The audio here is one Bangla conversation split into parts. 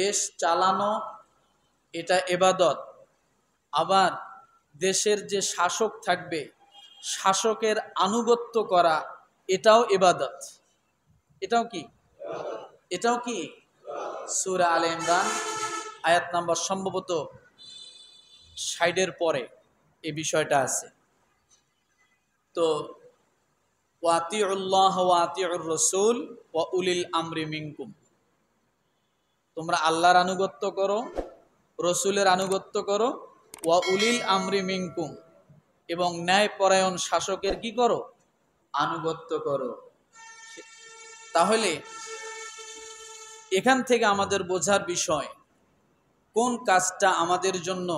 দেশ চালানো এটা ইবাদত, আবার দেশের যে শাসক থাকবে শাসকের আনুগত্য করা এটাও ইবাদত। এটাও কি সূরা আলে ইমরান আয়াত নাম্বার সম্ভবত 60-এর পরে এই বিষয়টা আছে। তো ওয়াতিউল্লাহ ওয়া আতিউর রাসূল ওয়া উলিল আমরি মিনকুম, তোমরা আল্লাহর আনুগত্য করো, রসুলের আনুগত্য করো, ওয়া উলিল আমরি মিনকুম, এবং ন্যায়পরায়ণ শাসকের কি করো? আনুগত্য করো। তাহলে এখান থেকে আমাদের বোঝার বিষয় কোন কাজটা আমাদের জন্য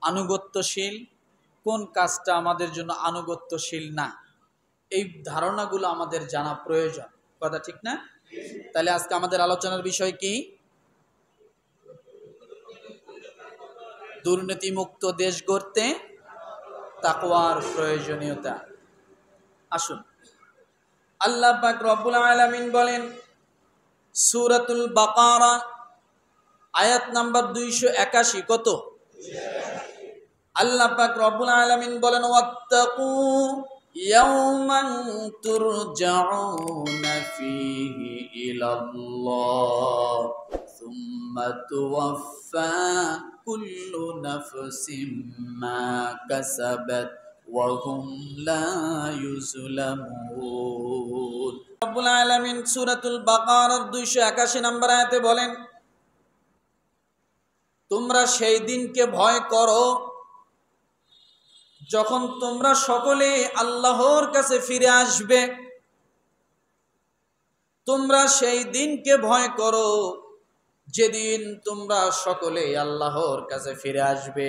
আনুগত্যশীল, কোন কাজটা আমাদের জন্য আনুগত্যশীল না, এই ধারণাগুলো আমাদের জানা প্রয়োজন। কথা ঠিক না? তাহলে আজকে আমাদের আলোচনার বিষয় কি? দুর্নীতিমুক্ত দেশ গড়তে তাকওয়ার প্রয়োজনীয়তা। আসুন, আল্লাহ পাক রব্বুল আলামিন বলেন সূরাতুল বাকারা আয়াত নাম্বার 281, কত? আল্লাহ পাক রব্বুল আলামিন বলেন ওয়াত্তাকু ইয়াওমান তুরজাউনা ফীহি ইলাল্লাহ সুম্মা তুওয়াফা কুল্লু নাফসিম মা কাসাবাত ওয়া হুম লা ইউজলামুন। রব্বুল আলামিন সূরাতুল বাকারার 281 নম্বর আয়াতে বলেন, তোমরা সেই দিনকে ভয় করো যখন তোমরা সকলে আল্লাহর কাছে ফিরে আসবে। তোমরা সেই দিনকে ভয় করো যেদিন তোমরা সকলে আল্লাহর কাছে ফিরে আসবে,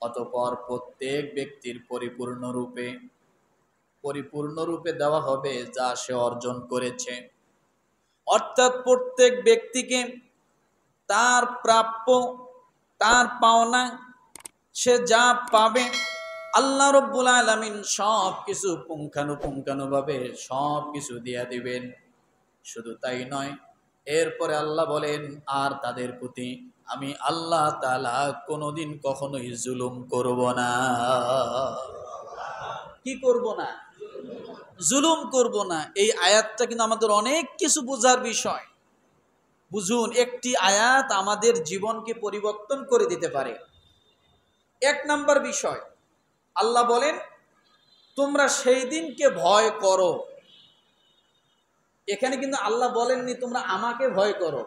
অতঃপর প্রত্যেক ব্যক্তির পরিপূর্ণরূপে দেওয়া হবে যা সে অর্জন করেছে। অর্থাৎ প্রত্যেক ব্যক্তিকে তার প্রাপ্য, তার পাওনা, সে যা পাবে আল্লাহ রব্বুল আলামিন সব কিছু পুঙ্খানুপুঙ্খানুভাবে সব কিছু দিয়ে দিবেন। শুধু তাই নয়, এরপরে আল্লাহ বলেন, আর তাদের প্রতি আমি আল্লাহ তাআলা কোনোদিন কখনোই জুলুম করব না। কি করব না? জুলুম করব না। এই আয়াতটা কিন্তু আমাদের অনেক কিছু বোঝার বিষয়। বুঝুন, একটি আয়াত আমাদের জীবনকে পরিবর্তন করে দিতে পারে। এক নাম্বার বিষয়, আল্লাহ বলেন তোমরা সেই দিনকে ভয় করো। এখানে কিন্তু আল্লাহ বলেননি তোমরা আমাকে ভয় করো।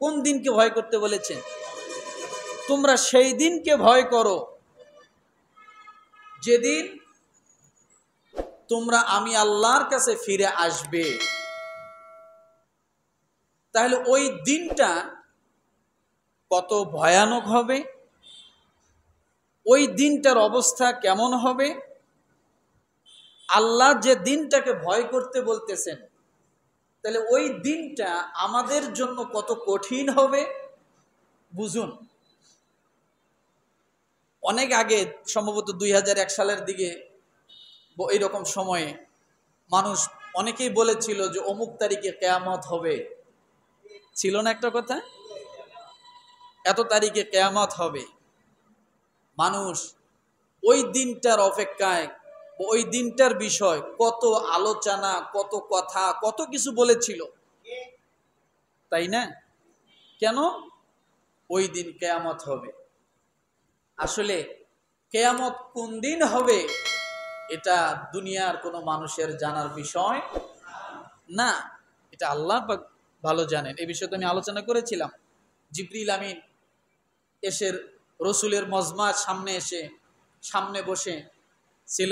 কোন দিনকে ভয় করতে বলেছেন? তোমরা সেই দিনকে ভয় করো যেদিন তোমরা আমি আল্লাহর কাছে ফিরে আসবে। তাহলে ওই দিনটা কত ভয়ানক হবে, ওই দিনটার অবস্থা কেমন হবে, আল্লাহ যে দিনটাকে ভয় করতে বলতেছেন, তাহলে ওই দিনটা আমাদের জন্য কত কঠিন হবে বুঝুন। অনেক আগে, সম্ভবত 2001 সালের দিকে এইরকম সময়ে মানুষ অনেকেই বলেছিল যে অমুক তারিখে কিয়ামত হবে। ছিল না একটা কথা? এত তারিখে কিয়ামত হবে। মানুষ ওই দিনটার অপেক্ষায়, ওই দিনটার বিষয় কত আলোচনা, কত কথা, কত কিছু বলেছিল, তাই না? কেন? ওই দিন কিয়ামত হবে। আসলে কিয়ামত কোন দিন হবে এটা দুনিয়ার কোনো মানুষের জানার বিষয় না, এটা আল্লাহ পাক ভালো জানেন। এই বিষয়ে তো আমি আলোচনা করেছিলাম। জিবরিল আমিন এসে রসুলের মজমার সামনে বসে ছিল।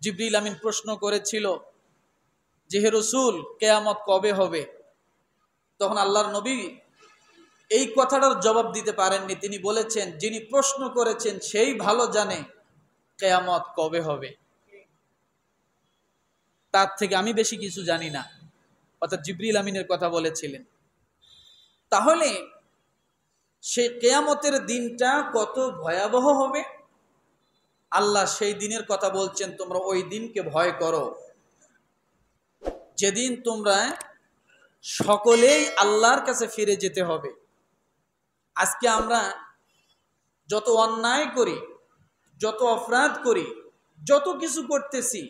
জিবরিল আমিন প্রশ্ন করেছিল যে হে রসুল, কিয়ামত কবে হবে? তখন আল্লাহর নবী এই কথাটার জবাব দিতে পারেননি। তিনি বলেছেন, যিনি প্রশ্ন করেছেন সেই ভালো জানে কিয়ামত কবে হবে, তার থেকে আমি বেশি কিছু জানি না। অর্থাৎ জিবরিল আমিনের কথা বলেছিলেন। তাহলে সেই কিয়ামতের দিনটা কত ভয়াবহ হবে, আল্লাহ সেই দিনের কথা বলছেন, তোমরা ওই দিনকে ভয় করো যেদিন তোমরা সকলেই আল্লাহর কাছে ফিরে যেতে হবে। আজকে আমরা যত অন্যায় করি, যত অপরাধ করি, যত কিছু করতেছি,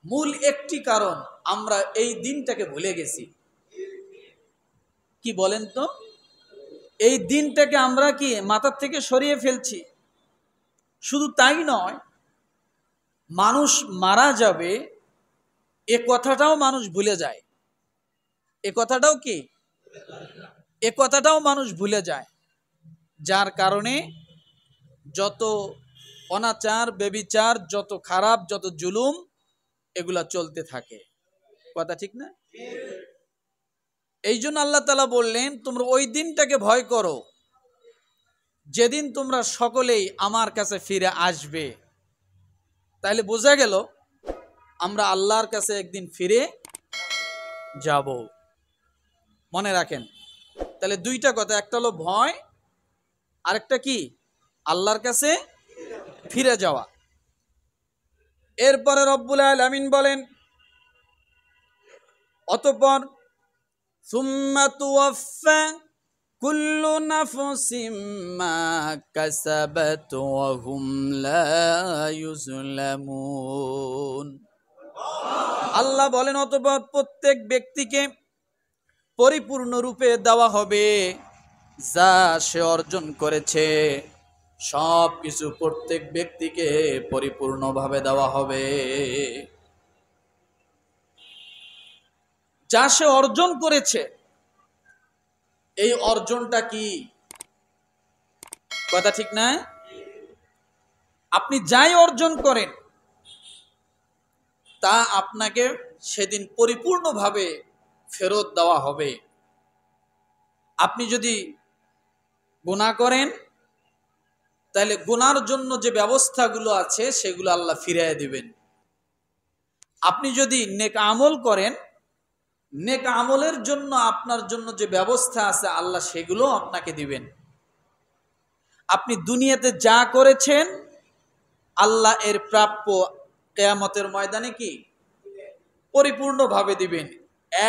মূল একটি কারণ, আমরা এই দিনটাকে ভুলে গেছি। কি বলেন তো? এই দিনটাকে আমরা কি মাথার থেকে সরিয়ে ফেলছি? শুধু তাই নয়, মানুষ মারা যাবে এ কথাটাও মানুষ ভুলে যায়। এ কথাটাও কি? এ কথাটাও মানুষ ভুলে যায়, যার কারণে যত অনাচার, বেবিচার, যত খারাপ, যত জুলুম, এগুলা চলতে থাকে। কথা ঠিক না? এই জন্য আল্লাহ তাআলা বললেন, তোমরা ওই দিনটাকে ভয় করো যেদিন তোমরা সকলেই আমার কাছে ফিরে আসবে। তাহলে বোঝা গেল আমরা আল্লাহর কাছে একদিন ফিরে যাব। মনে রাখেন, তাহলে দুইটা কথা, একটা হলো ভয়, আরেকটা কি? আল্লাহর কাছে ফিরে যাওয়া। এরপরে রব্বুল আলামিন বলেন, অতঃপর সুম্মা তুওয়াফা কুল্লু নাফসিম মা কাসাবাত ওয়া হুম লা ইউজলামুন। আল্লাহ বলেন, অতঃপর প্রত্যেক ব্যক্তিকে পরিপূর্ণরূপে দেওয়া হবে যা সে অর্জন করেছে। সব কিছু প্রত্যেক ব্যক্তিকে পরিপূর্ণভাবে দেওয়া হবে। যা সে অর্জন করেছে, এই অর্জনটা কি? কথা ঠিক না? আপনি যাই অর্জন করেন তা আপনাকে সেদিন পরিপূর্ণভাবে ফেরত দেওয়া হবে। আপনি যদি গুনাহ করেন, তাহলে গুনার জন্য যে ব্যবস্থাগুলো আছে সেগুলো আল্লাহ ফিরিয়ে দিবেন। আপনি যদি নেক আমল করেন, নেক আমলের জন্য আপনার জন্য যে ব্যবস্থা আছে আল্লাহ সেগুলো আপনাকে দিবেন। আপনি দুনিয়াতে যা করেছেন আল্লাহ এর প্রাপ্য কিয়ামতের ময়দানে কি পরিপূর্ণভাবে দিবেন।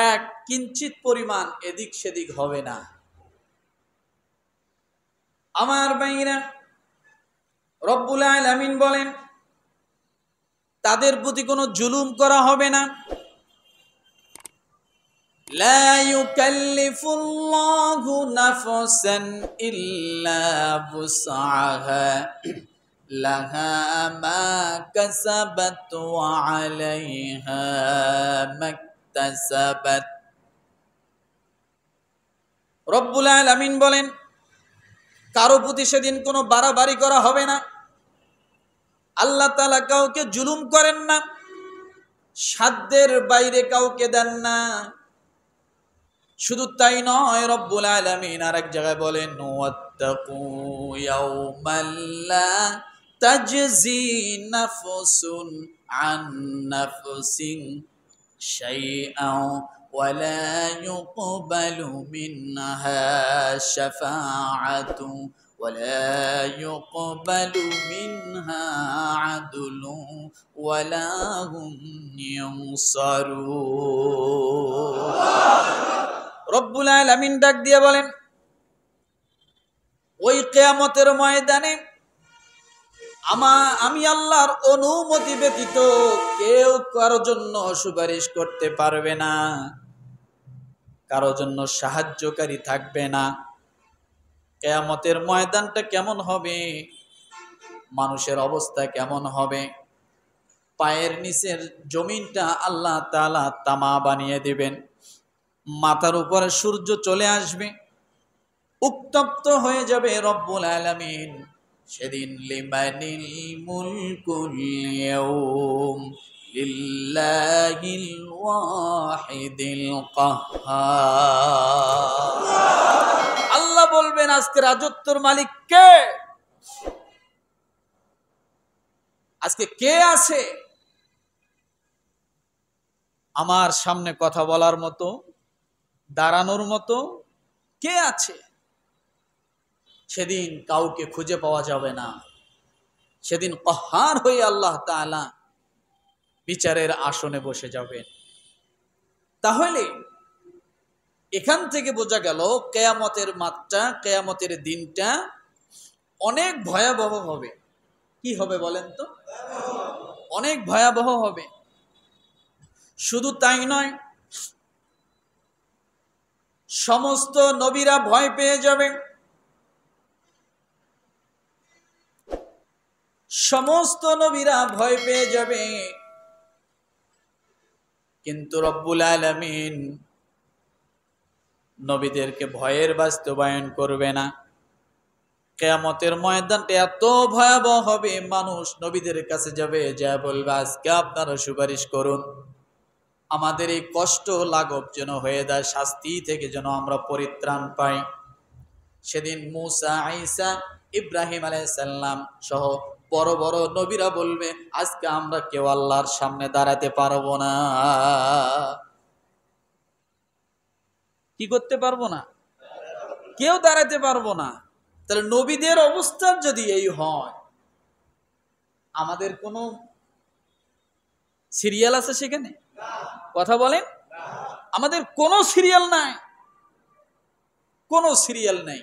এক কিঞ্চিত পরিমাণ এদিক সেদিক হবে না। আমার ভাইরা, রব্বুল আলামিন বলেন, তাদের প্রতি কোনো জুলুম করা হবে না। লা ইউকাল্লিফুল্লাহু নাফসান ইল্লা বুসআহা লাহা মা কাসাবাত ওয়া আলাইহা মাকতাসাবাত। রব্বুল আলামিন বলেন, কারো প্রতি সেদিন কোনো বাড়াবাড়ি করা হবে না। আল্লাহ তাআলা কাউকে জুলুম করেন না, সাধ্যের বাইরে কাউকে দেন না। শুধু তাই নয়, রব্বুল আলামিন আরেক জায়গায় বলেন, ওয়াত্তাকু ইয়াওমান লা তাজজি নাফসুন আন নাফসিন শাইআন ওয়া লা ইউকবালু মিনহা শাফাআতু ওয়া লা ইউকবালু মিনহা আদলু ওয়া লা হুম ইউনসারুন। রব্বুল আলামিন ডাক দিয়ে বলেন, ওই কিয়ামতের ময়দানে আমি আল্লাহর অনুমতি ব্যতীত কেউ কারোর জন্য সুপারিশ করতে পারবে না, কারোর জন্য সাহায্যকারী থাকবে না। কিয়ামতের ময়দানটা কেমন হবে, মানুষের অবস্থা কেমন হবে? পায়ের নিচের জমিনটা আল্লাহ তাআলা তামা বানিয়ে দিবেন, মাথার উপরে সূর্য চলে আসবে, উত্তপ্ত হয়ে যাবে। রব্বুল আলামিন সেদিন লিমানিল মুলকুল ইয়াউম লিল্লাহিল ওয়াহিদিল কাহ্হার। আল্লাহ বলবেন, আজকে রাজত্বের মালিক কে? আজকে কে আছে আমার সামনে কথা বলার মতো, দাঁড়ানোর মতো? কে আছে? সেদিন কাউকে খুঁজে পাওয়া যাবে না। সেদিন কাহ্হার হয়ে আল্লাহ তাআলা বিচারের আসনে বসে যাবেন। তাহলে এখান থেকে বোঝা গেল কিয়ামতের মাত্রা, কিয়ামতের দিনটা অনেক ভয়াবহ হবে। কি হবে বলেন তো? অনেক ভয়াবহ হবে। শুধু তাই নয়, সমস্ত নবীরা ভয় পেয়ে যাবে, সমস্ত নবীরা ভয় পেয়ে যাবে, কিন্তু রব্বুল আলামিন নবীদেরকে ভয়ের বাস্তবায়ন করবে না। কিয়ামতের ময়দানটা এত ভয়াবহ হবে, মানুষ নবীদের কাছে যাবে, যা বলবে আজকে আপনারা সুপারিশ করুন, আমাদের এই কষ্ট লাঘব যেন হয়ে যায়, শাস্তি থেকে যেন আমরা পরিত্রাণ পাই। সেদিন মূসা, ঈসা, ইব্রাহিম আলাইহিস সালাম সহ বড় বড় নবীরা বলবে আজকে আমরা কেউ আল্লাহর সামনে দাঁড়াতে পারবো না। কি করতে পারবো না? কেউ দাঁড়াতে পারবো না। তাহলে নবীদের অবস্থা যদি এই হয়, আমাদের কোনো সিরিয়াল আছে সেখানে? কথা বলেন। আমাদের কোনো সিরিয়াল নাই, কোনো সিরিয়াল নাই।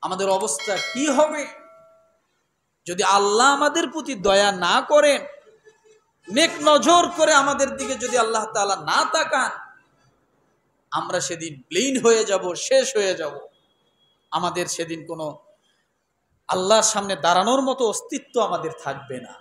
আমাদের অবস্থা কি হবে যদি আল্লাহ আমাদের প্রতি দয়া না করেন, নেক নজর করে আমাদের দিকে যদি আল্লাহ তাআলা না তাকান, আমরা সেদিন ব্লিন হয়ে যাব, শেষ হয়ে যাব। আমাদের সেদিন কোনো আল্লাহর সামনে দাঁড়ানোর মতো অস্তিত্ব আমাদের থাকবে না।